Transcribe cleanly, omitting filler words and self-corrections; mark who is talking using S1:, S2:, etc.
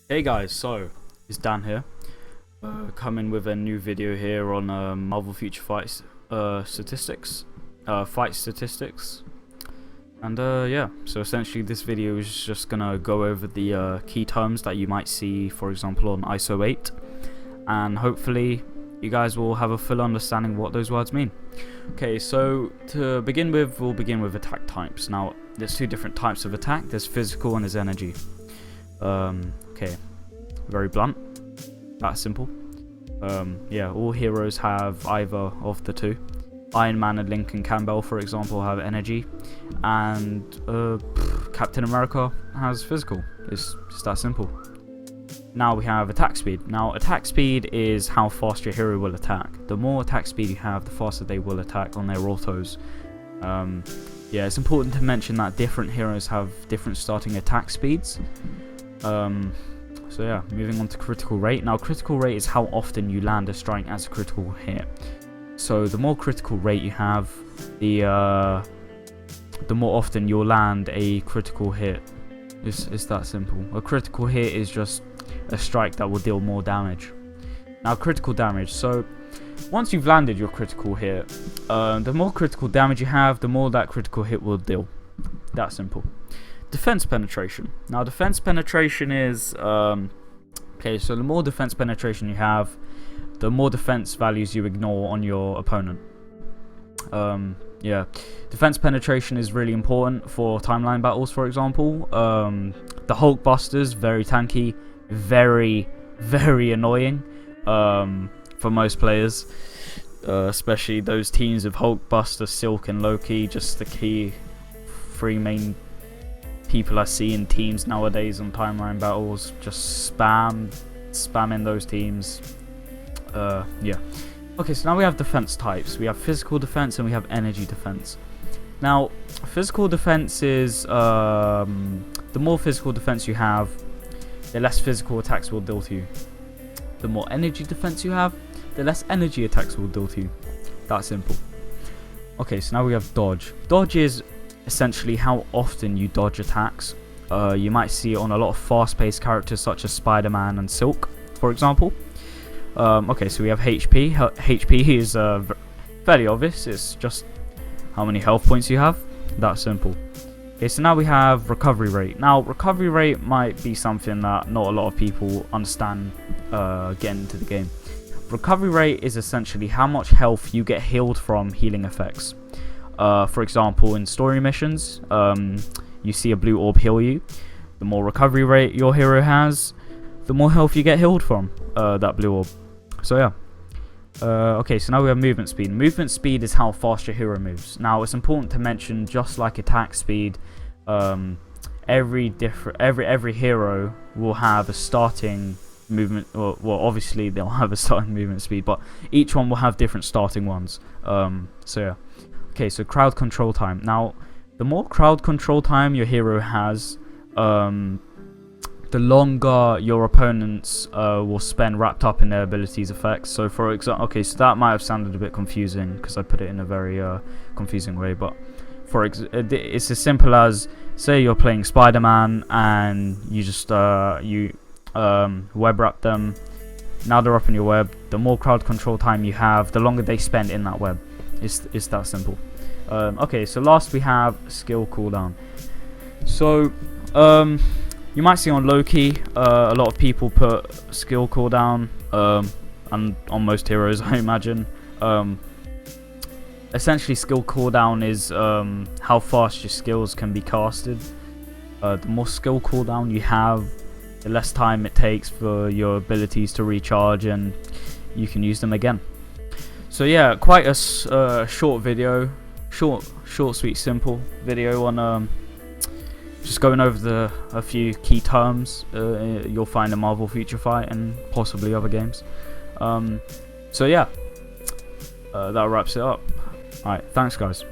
S1: Hey guys, so it's Dan here, coming with a new video here on Marvel Future Fight statistics, fight statistics, and yeah. So essentially, this video is just gonna go over the key terms that you might see, for example, on ISO 8, and hopefully, you guys will have a full understanding of what those words mean. Okay, so to begin with, we'll begin with attack types. Now, there's two different types of attack. There's physical and there's energy. Okay, very blunt, that simple. Yeah, all heroes have either of the two. Iron Man and Lincoln Campbell, for example, have energy, and Captain America has physical. It's just that simple. Now we have attack speed. Now attack speed is how fast your hero will attack. The more attack speed you have, the faster they will attack on their autos. Yeah, it's important to mention that different heroes have different starting attack speeds. So yeah, moving on to critical rate. Now critical rate is how often you land a strike as a critical hit. So the more critical rate you have, the more often you'll land a critical hit. It's that simple. A critical hit is just a strike that will deal more damage. Now critical damage. So once you've landed your critical hit, the more critical damage you have, the more that critical hit will deal. That simple. Defense penetration. Now defense penetration is okay, so the more defense penetration you have, the more defense values you ignore on your opponent. Yeah, defense penetration is really important for timeline battles, for example. The Hulkbusters, very tanky, very annoying for most players, especially those teams of Hulkbuster, Silk and Loki. Just the key three main people I see in teams nowadays on timeline battles. Just spamming those teams. Yeah. Okay, so now we have defense types. We have physical defense and we have energy defense. Now, physical defense is the more physical defense you have, the less physical attacks will deal to you. The more energy defense you have, the less energy attacks will deal to you. That simple. Okay, so now we have dodge. Dodge is essentially how often you dodge attacks. You might see it on a lot of fast-paced characters such as Spider-Man and Silk, for example. Okay, so we have HP. HP is fairly obvious. It's just how many health points you have. That simple. Okay, so now we have recovery rate. Now, recovery rate might be something that not a lot of people understand getting into the game. Recovery rate is essentially how much health you get healed from healing effects. For example, in story missions, you see a blue orb heal you. The more recovery rate your hero has, the more health you get healed from that blue orb. So yeah. Okay, so now we have movement speed. Movement speed is how fast your hero moves. Now it's important to mention, just like attack speed, every hero will have a starting movement. Well, obviously they'll have a starting movement speed, but each one will have different starting ones. So yeah. Okay, so crowd control time. Now, the more crowd control time your hero has, the longer your opponents will spend wrapped up in their abilities effects. So for example, okay, so that might have sounded a bit confusing because I put it in a very confusing way, but it's as simple as, say you're playing Spider-Man and you just web wrap them. Now they're up in your web. The more crowd control time you have, the longer they spend in that web. It's that simple. Okay, so last we have skill cooldown. So you might see on Loki, a lot of people put skill cooldown, and on most heroes, I imagine. Essentially, skill cooldown is how fast your skills can be casted. The more skill cooldown you have, the less time it takes for your abilities to recharge, and you can use them again. So yeah, quite a short video, short, sweet, simple video on just going over a few key terms you'll find in Marvel Future Fight and possibly other games. So yeah, that wraps it up. Alright, thanks guys.